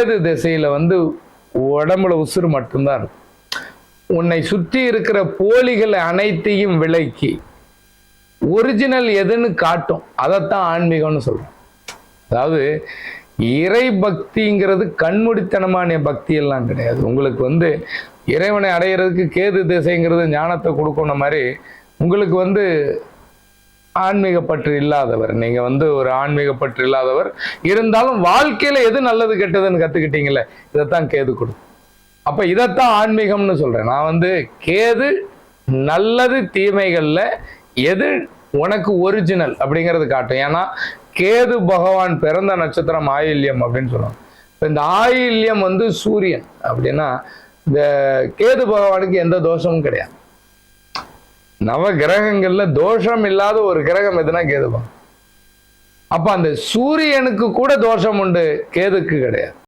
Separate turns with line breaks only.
கேது திசையில உடம்புல உசுறு மட்டும்தான் இருக்கும். உன்னை சுற்றி இருக்கிற போலிகள் அனைத்தையும் விலக்கி ஒரிஜினல் எதுன்னு காட்டும். அதைத்தான் ஆன்மீகம்னு சொல்றோம். அதாவது இறை பக்திங்கிறது கண்மூடித்தனமான பக்தி எல்லாம் கிடையாது. உங்களுக்கு இறைவனை அடையிறதுக்கு கேது திசைங்கிறது ஞானத்தை கொடுக்கணும் மாதிரி உங்களுக்கு ஆன்மீக பற்று இல்லாதவர், நீங்க ஒரு ஆன்மீக பற்று இல்லாதவர் இருந்தாலும் வாழ்க்கையில எது நல்லது கெட்டதுன்னு கத்துக்கிட்டீங்களே, இதைத்தான் கேது கொடுக்கும். அப்ப இதைத்தான் ஆன்மீகம்னு சொல்றேன். நான் கேது நல்லது தீமைகள்ல எது உனக்கு ஒரிஜினல் அப்படிங்கிறது காட்டும். ஏன்னா கேது பகவான் பிறந்த நட்சத்திரம் ஆயில்யம் அப்படின்னு சொல்லுவாங்க. இந்த ஆயில்யம் சூரியன் அப்படின்னா இந்த கேது பகவானுக்கு எந்த தோஷமும் கிடையாது. நவ கிரகங்கள்ல தோஷம் இல்லாத ஒரு கிரகம் எதுனா கேது பகவான். அப்ப அந்த சூரியனுக்கு கூட தோஷம் உண்டு, கேதுக்கு கிடையாது.